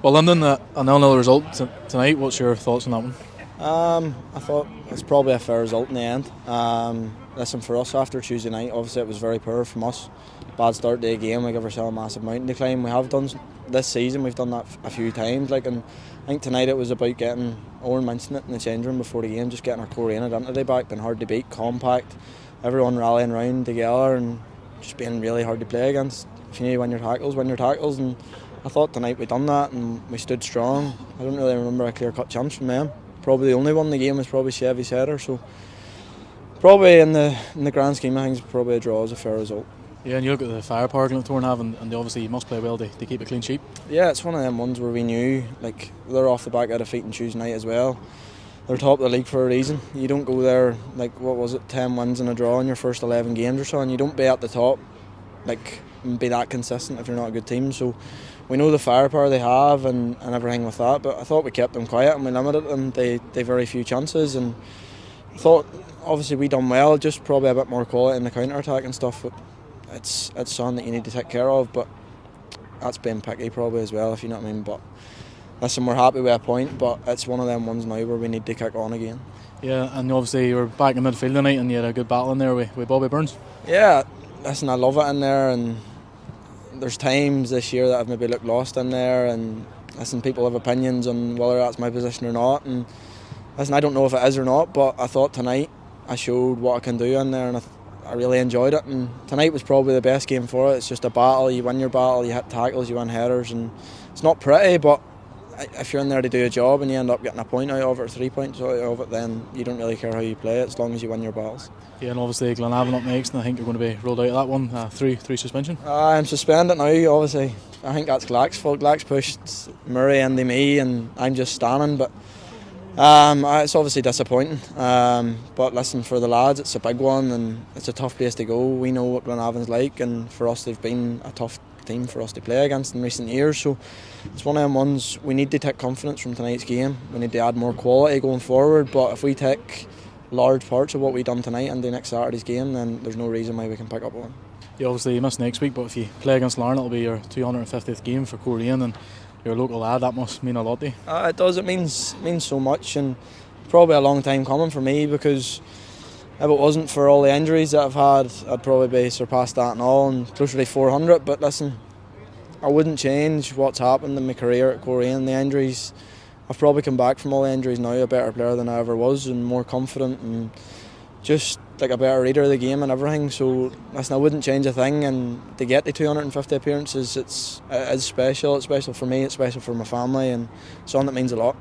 Well, Lyndon, a 0-0 result tonight. What's your thoughts on that one? I thought it's probably a fair result in the end. Listen, for us after Tuesday night, obviously it was very poor from us. Bad start to the game. We give ourselves a massive mountain to climb. We have done this season. We've done that a few times. And I think tonight it was about getting. Owen mentioned it in the change room before the game, just getting our Coleraine identity back. Been hard to beat, compact. Everyone rallying round together and just being really hard to play against. If you need to win your tackles, and I thought tonight we done that and we stood strong. I don't really remember a clear-cut chance from them. Probably the only one in the game was probably Chevy's header. So probably in the grand scheme of things, probably a draw is a fair result. Yeah, and you look at the firepower Glentoran have, and they obviously must play well to keep a clean sheet. Yeah, it's one of them ones where we knew, they're off the back of a defeat on Tuesday night as well. They're top of the league for a reason. You don't go there, 10 wins and a draw in your first 11 games or so, and you don't be at the top, and be that consistent if you're not a good team. So we know the firepower they have and everything with that, but I thought we kept them quiet and we limited them. They very few chances, and I thought obviously we done well, just probably a bit more quality in the counter-attack and stuff. But it's something that you need to take care of, but that's being picky probably as well, if you know what I mean. But listen, we're happy with a point, but it's one of them ones now where we need to kick on again. Yeah, and obviously you were back in midfield tonight and you had a good battle in there with Bobby Burns. Yeah, listen, I love it in there, and there's times this year that I've maybe looked lost in there, and listen, people have opinions on whether that's my position or not, and listen, I don't know if it is or not, but I thought tonight I showed what I can do in there, and I really enjoyed it, and tonight was probably the best game for it. It's just a battle, you win your battle, you hit tackles, you win headers, and it's not pretty, but if you're in there to do a job and you end up getting a point out of it or 3 points out of it, then you don't really care how you play it as long as you win your battles. Yeah, and obviously Glenavon up next, and I think you're going to be rolled out of that one through suspension. I'm suspended now, obviously. I think that's Glack's fault. Glack's pushed Murray into me and I'm just standing, but it's obviously disappointing. But listen, for the lads, it's a big one and it's a tough place to go. We know what Glenavon's like, and for us they've been a tough team for us to play against in recent years, so it's one of them ones we need to take confidence from tonight's game. We need to add more quality going forward, but if we take large parts of what we've done tonight into next Saturday's game, then there's no reason why we can pick up one. Yeah, obviously you miss next week, but if you play against Larne, it'll be your 250th game for Coleraine, and you're a local lad, that must mean a lot to you. It does, it means so much, and probably a long time coming for me, because if it wasn't for all the injuries that I've had, I'd probably be surpassed that and all, and closer to 400. But listen, I wouldn't change what's happened in my career at Coleraine. The injuries, I've probably come back from all the injuries now a better player than I ever was, and more confident, and just a better reader of the game and everything. So listen, I wouldn't change a thing, and to get the 250 appearances, it is special. It's special for me, it's special for my family, and something that means a lot.